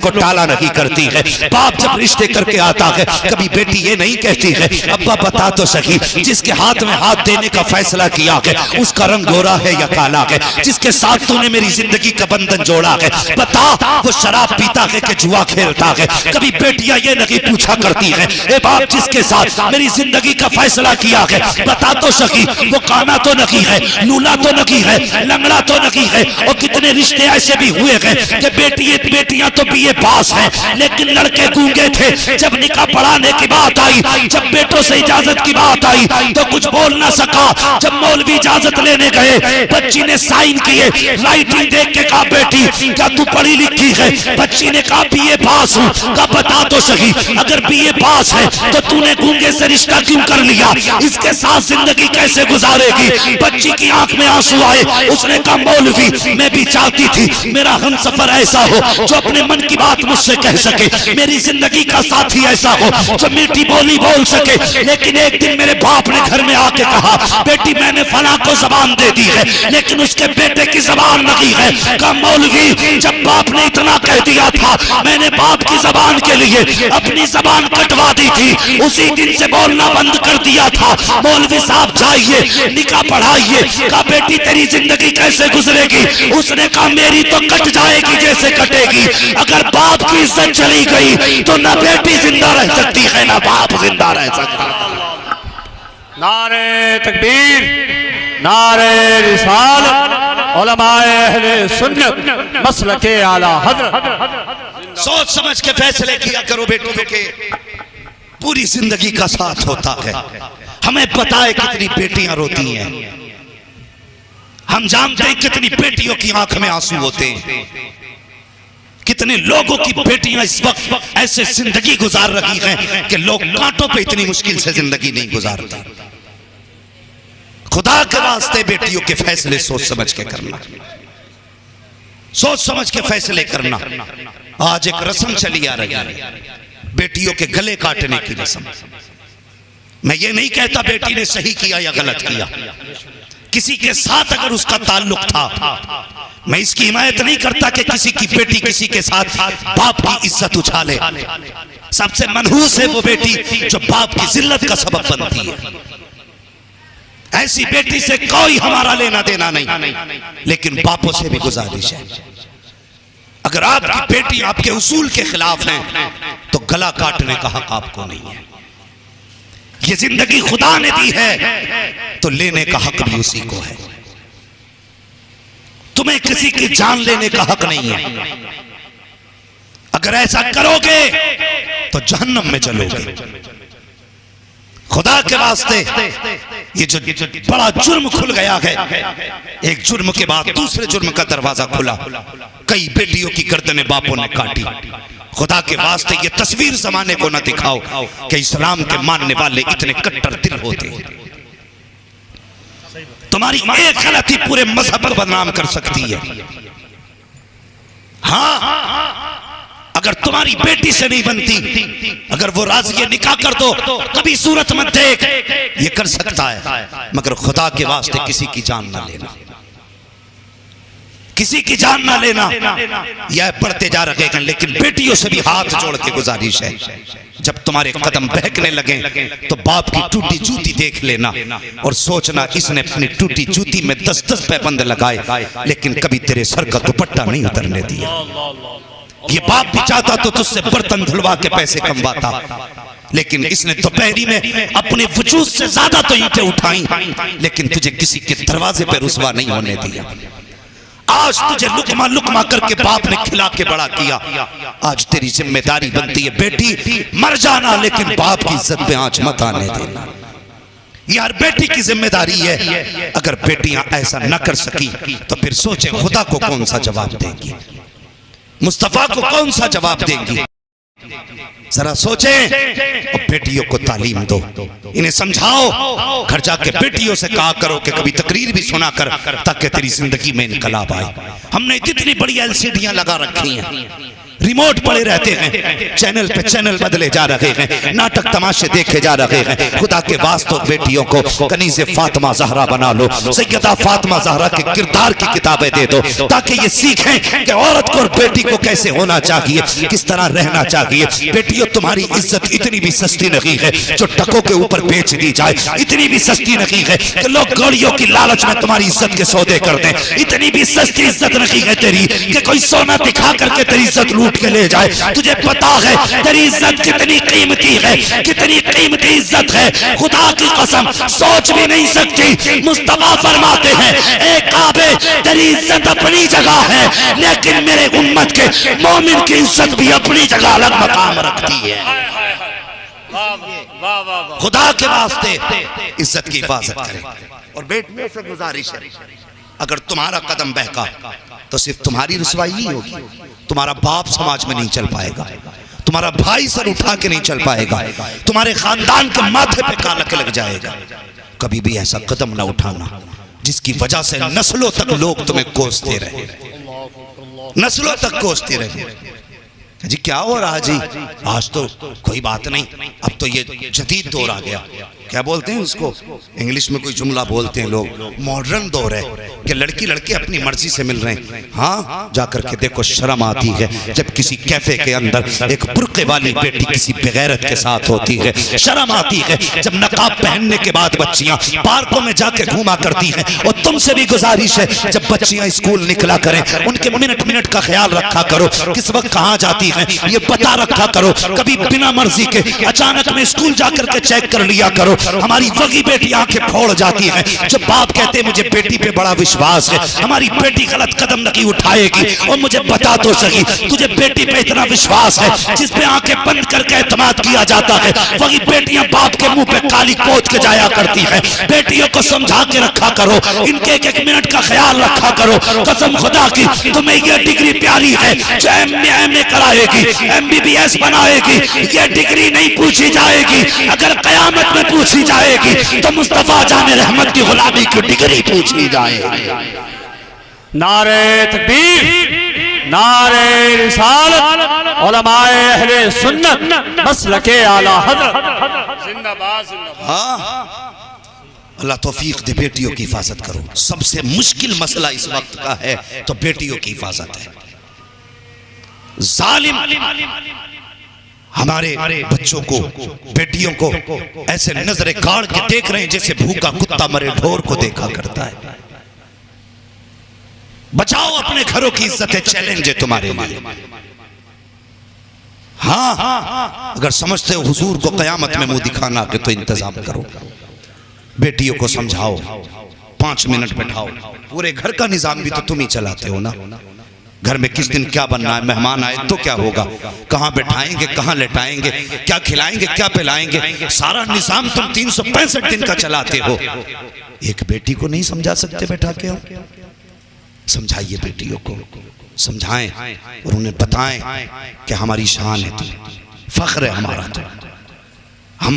को टाला नहीं करती है। बाप जब रिश्ते करके आता है कभी बेटी ये नहीं कहती है अब्बा बता तो सही जिसके हाथ में हाथ देने का फैसला किया है उसका रंग गोरा है या काला है, जिसके साथ तूने मेरी जिंदगी का बंधन जोड़ा है बता वो शराब पीता है कि जुआ खेलता है। कभी बेटियां ये नहीं पूछा करती है ए बाप जिसके साथ मेरी जिंदगी का फैसला किया है बता तो सही वो काना तो नहीं है, लूला तो नहीं है, लंगड़ा तो नहीं है। और कितने रिश्ते ऐसे भी हुए हैं कि बेटियां तो बीए पास हैं लेकिन लड़के गूंगे थे। जब निकाह पढ़ाने की बात आई, जब बेटों से इजाजत की बात आई तो कुछ बोल ना सका। जब मौलवी इजाजत लेने गए बच्ची ने साइन किए, राइटिंग देख के कहा बेटी क्या तू पढ़ी लिखी है? बच्ची ने कहा बीए पास हूँ। कहा बता तो सही अगर बीए पास है तो तूने गूंगे से रिश्ता क्यों कर लिया? इसके साथ जिंदगी कैसे गुजारेगी? बच्ची की आंख में आंसू आए। उसने कहा मौलवी मैं भी चाहती थी मेरा हमसफर ऐसा हो जो अपने मन की बात मुझसे कह सके, मेरी जिंदगी का साथी ऐसा हो जो मीठी बोली बोल सके। लेकिन एक दिन मेरे बाप ने घर में आके कहा बेटी मैंने फला को जबान दे दी है लेकिन उसके बेटे की जबान नहीं है। कहा मौलवी जब बाप ने इतना कह दिया था मैंने बाप की जबान के लिए अपनी जबान कटवा दी थी, उसी दिन से बोलना बंद कर दिया था। मौलवी साहब जाइए निकाह पढ़ाइए। कहा बेटी तेरी जिंदगी कैसे गुजरेगी? उसने कहा मेरी तो कट जाएगी जैसे कटेगी। अगर बाप की इज्जत चली गई तो ना बेटी जिंदा रह सकती है ना बाप जिंदा रह सकता। नारे तकबीर, नारे रिसालत, उलमाए अहले सुन्नत मसलके आला हज़रत। सोच समझ के फैसले किया करो बेटियों के, पूरी जिंदगी का साथ होता है। हमें पता है कितनी बेटियां रोती हैं, हम जानते हैं कितनी बेटियों की आंख में आंसू होते हैं, कितने लोगों की बेटियां इस वक्त ऐसे जिंदगी गुजार रही हैं कि लोग कांटों पे इतनी मुश्किल से जिंदगी नहीं गुजारते। खुदा के वास्ते बेटियों के फैसले सोच समझ के करना, सोच समझ के फैसले करना। आज एक रस्म चली आ रही है बेटियों के गले काटने की रस्म। मैं ये नहीं कहता बेटी ने सही किया या गलत किया, किसी के साथ अगर उसका ताल्लुक था, मैं इसकी हिमायत नहीं करता कि किसी की बेटी किसी के साथ बाप की इज्जत उछाले। सबसे मनहूस है वो बेटी जो बाप की जिल्लत का सबब बनती है। ऐसी बेटी से कोई हमारा लेना देना नहीं, लेकिन बापों से भी गुजारिश है अगर आपकी बेटी आपके उसूल के खिलाफ है तो गला काटने का हक आपको नहीं है। ये जिंदगी खुदा ने दी है तो लेने का हक भी उसी को है। तुम्हें किसी की जान लेने का हक नहीं है। अगर ऐसा करोगे तो जहन्नम में चलोगे। खुदा के वास्ते ये जो बड़ा जुर्म खुल गया है, एक जुर्म के बाद दूसरे जुर्म का दरवाजा खुला। कई बेटियों की गर्दनें बापों ने काटी। खुदा के वास्ते ये तस्वीर जमाने को न दिखाओ कि इस्लाम के मानने वाले इतने कट्टर दिल होते हैं। तुम्हारी एक गलती पूरे मजहब को बदनाम कर सकती है। हाँ, अगर तुम्हारी बेटी से नहीं बनती, अगर वो राजी है निकाह कर दो, कभी सूरत मत देख, ये कर सकता है, मगर खुदा के वास्ते किसी की जान ना लेना, किसी की जान ना लेना। यह बढ़ते जा रहे हैं, लेकिन बेटियों से भी हाथ जोड़ के गुजारिश है जब तुम्हारे कदम बहकने लगे तो बाप की टूटी जूती देख लेना और सोचना इसने अपनी टूटी जूती में 10-10 पैबंद लगाए लेकिन कभी तेरे सर का दुपट्टा नहीं उतरने दिया। ये बाप भी चाहता तो तुझसे बर्तन धुलवा के पैसे कमवाता, लेकिन इसने दोपहरी में अपने वजूद से ज्यादा तो ईंटें उठाई लेकिन तुझे किसी के दरवाजे पर रुसवा नहीं होने दिया। आज तुझे लुकमा लुकमा करके बाप ने खिला के बड़ा किया। आज तेरी जिम्मेदारी बनती है बेटी मर जाना, लेकिन बाप की इज्जत पे आंच मत आने देना। यार बेटी की जिम्मेदारी है। अगर बेटियां ऐसा न कर सकी तो फिर सोचे खुदा को कौन सा जवाब देंगी, मुस्तफा को कौन सा जवाब देंगी। जरा सोचें और बेटियों को तालीम दो, इन्हें समझाओ। घर जाके बेटियों से कहा करो कि कभी तकरीर भी सुना कर ताकि तेरी जिंदगी में इनकलाब आए। हमने इतनी बड़ी एलसीडियां लगा रखी हैं, रिमोट पड़े रहते हैं, चैनल पे चैनल बदले जा रहे हैं, नाटक तमाशे देखे जा रहे हैं। खुदा के वास्ते बेटियों को कनीज़े फातिमा ज़हरा बना लो, सैयदा फातिमा ज़हरा के किरदार की किताबें दे दो, ताकि ये सीखें कि औरत को और बेटी को कैसे होना चाहिए, किस तरह रहना चाहिए। बेटियों, तुम्हारी इज्जत इतनी भी सस्ती नहीं है जो टकों के ऊपर बेच दी जाए, इतनी भी सस्ती नहीं है कि लोग गाड़ियों की लालच में तुम्हारी इज्जत के सौदे कर दें, इतनी भी सस्ती इज्जत नहीं है तेरी कि कोई सोना दिखा करके तेरी इज्जत लूट के ले जाए। तुझे पता है तेरी इज्जत कितनी कीमती है, कितनी कीमती इज्जत है, खुदा की कसम सोच भी नहीं सकती। मुस्तफा फरमाते हैं, ए काबे तेरी इज्जत अपनी जगह है, लेकिन मेरे उम्मत के मोमिन की इज्जत भी अपनी जगह अलग मकाम रखती है। खुदा के वास्ते इज्जत की हिफाजत करें। और बेटियों से गुजारिश है, अगर तुम्हारा कदम बहका तो सिर्फ तुम्हारी रुसवाई नहीं होगी, तुम्हारा बाप समाज में नहीं चल पाएगा, तुम्हारा भाई सर उठा के नहीं चल पाएगा, तुम्हारे खानदान के माथे पे कालक लग जाएगा। कभी भी ऐसा कदम ना उठाना जिसकी वजह से नस्लों तक लोग तुम्हें कोसते रहे, नस्लों तक कोसते रहे। जी क्या हो रहा जी, आज तो कोई बात नहीं, अब तो ये जदीद दौर आ गया, क्या बोलते हैं उसको, इंग्लिश में कोई जुमला बोलते हैं लोग, मॉडर्न दौर है कि लड़की लड़के अपनी मर्जी से मिल रहे हैं। हाँ, जाकर के देखो शर्म आती है जब किसी कैफे के अंदर एक बुर्के वाली बेटी किसी बेगैरत के साथ होती है, शर्म आती है जब नकाब पहनने के बाद बच्चियां पार्कों में जाके घूमा करती हैं। और तुमसे भी गुजारिश है, जब बच्चियां स्कूल निकला करें उनके मिनट मिनट का ख्याल रखा करो, किस वक्त कहाँ जाती हैं ये पता रखा करो। कभी बिना मर्जी के अचानक में स्कूल जाकर के चेक कर लिया करो। हमारी वगी बेटी आंखें फोड़ जाती है जब बाप कहते हैं मुझे बेटी पे बड़ा विश्वास है, हमारी बेटी गलत कदम नहीं उठाएगी। और मुझे बता तो सही, तुझे बेटी पे इतना विश्वास है जिस पे आंखें बंद करके एतमाद किया जाता है, वही बेटियां बाप के मुंह पे काली पोत के जाया करती हैं। बेटियों को समझा के रखा करो, इनके एक एक मिनट का ख्याल रखा करो। कसम खुदा की तुम्हें ये डिग्री प्यारी है जो MA कराएगी, MBBS बनाएगी, ये डिग्री नहीं पूछी जाएगी। अगर कयामत में पूछी जाएगी तो मुस्तफा जाने रहमत की गुलामी की डिग्री पूछी जाएगी। नारे तकबीर, नारे रिसालत, उलमाए अहले सुन्नत मसलके आला हज़रत जिंदाबाद जिंदाबाद। हाँ, अल्लाह तौफीक दे, बेटियों की हिफाजत करो। सबसे मुश्किल मसला इस वक्त का है तो बेटियों की हिफाजत है। जालिम हमारे बच्चों को, बेटियों को ऐसे नजरे गाड़ के देख रहे हैं जैसे भूखा कुत्ता मरे ढोर को देखा करता है। बचाओ अपने घरों की इज्जत है, चैलेंज है तुम्हारे लिए। हाँ, अगर समझते हो हुजूर को कयामत में मुंह दिखाना के तो इंतजाम करो। बेटियों को समझाओ, 5 मिनट बैठाओ। पूरे घर का निजाम भी तो तुम ही चलाते हो ना। घर में किस दिन क्या बनना है, मेहमान आए तो क्या होगा, कहाँ बैठाएंगे, कहाँ लेटाएंगे, क्या खिलाएंगे, क्या पिलाएंगे, सारा निजाम तुम 365 दिन का चलाते हो। एक बेटी को नहीं समझा सकते बैठा के हम? समझाइए बेटियों को, समझाएं और उन्हें बताएं कि हमारी शान है, तुम फख्र है हमारा। तो हम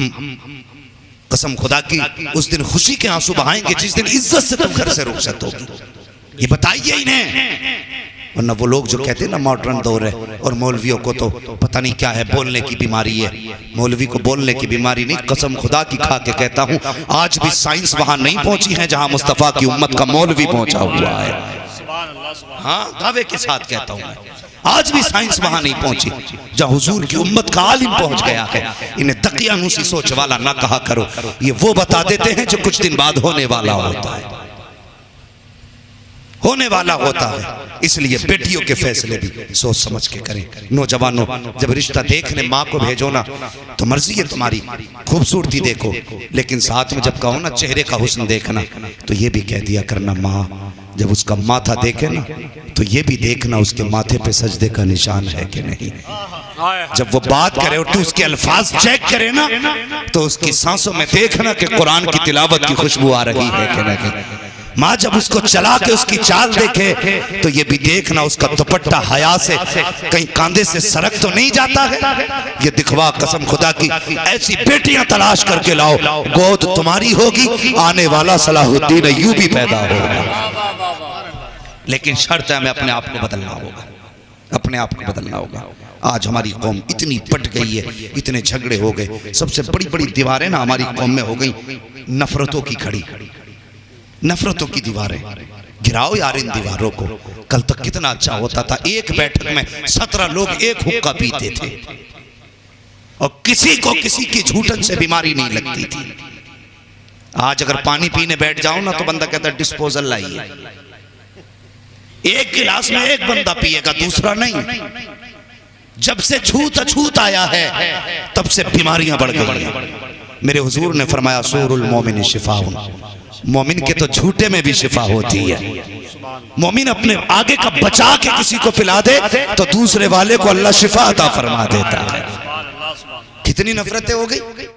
कसम खुदा की उस दिन खुशी के आंसू बहाएंगे जिस दिन इज्जत से तुम घर से रुखसत होगी। ये बताइए इन्हें। वरना वो लोग जो कहते हैं ना मॉडर्न दौर है और मौलवियों को तो पता नहीं क्या है, बोलने की बीमारी है। मौलवी को बोलने की बीमारी नहीं, कसम खुदा की खा के कहता हूँ आज भी साइंस वहां नहीं पहुंची है जहां मुस्तफा की उम्मत का मौलवी पहुंचा हुआ है। हाँ, दावे के साथ कहता हूँ, आज भी साइंस वहां नहीं पहुंची जहां हुजूर की उम्मत का आलिम पहुंच गया है। इन्हें तकियानुसी सोच वाला ना कहा करो, ये वो बता देते हैं जो कुछ दिन बाद होने वाला होता है, होने वाला होता है। इसलिए बेटियों के फैसले भी सोच समझ के करें। नौजवानों, जब रिश्ता देखने माँ को भेजो ना तो मर्जी है तुम्हारी, खूबसूरती देखो, लेकिन साथ में जब कहो ना चेहरे का हुस्न देखना तो ये भी कह दिया करना माँ, जब उसका माथा देखे ना तो ये भी देखना उसके माथे पे सजदे का निशान है कि नहीं। जब वो बात करे और तू उसके अल्फाज चेक करे ना तो उसकी सांसों में देखना कि कुरान की तिलावत की खुशबू आ रही है कि नहीं। माँ जब उसको चला के उसकी चाल देखे तो ये भी देखना उसका दुपट्टा हया से कहीं कांधे से सरक तो नहीं जाता है। ये दिखवा, कसम खुदा की ऐसी बेटियां तलाश करके लाओ, गोद तुम्हारी होगी, आने वाला सलाहुद्दीन अय्यूबी पैदा होगा। लेकिन शर्त है हमें अपने आप को बदलना होगा। अपने आप को बदलना होगा। आज हमारी कौम इतनी पट गई है, इतने झगड़े हो गए, सबसे बड़ी बड़ी दीवारें ना हमारी कौम में हो गई नफरतों की खड़ी, नफरतों की दीवारें। गिराओ यार इन दीवारों को। कल तक कितना अच्छा होता था, एक बैठक में 17 लोग एक हुक्का पीते थे और किसी को किसी की झूठन से बीमारी नहीं लगती थी। आज अगर पानी पीने बैठ जाओ ना तो बंदा कहता है डिस्पोजल लाइए। एक गिलास में एक बंदा पिएगा, दूसरा नहीं। जब से छूत अछूत आया है तब से बीमारियां बढ़ गई हैं। मेरे हुजूर ने फरमाया सूरुल मोमिन शिफाउन, मोमिन के तो झूठे में भी शिफा होती है। मोमिन अपने आगे का बचा के किसी को पिला दे तो दूसरे वाले को अल्लाह शिफा अता फरमा देता है। कितनी नफरतें हो गई।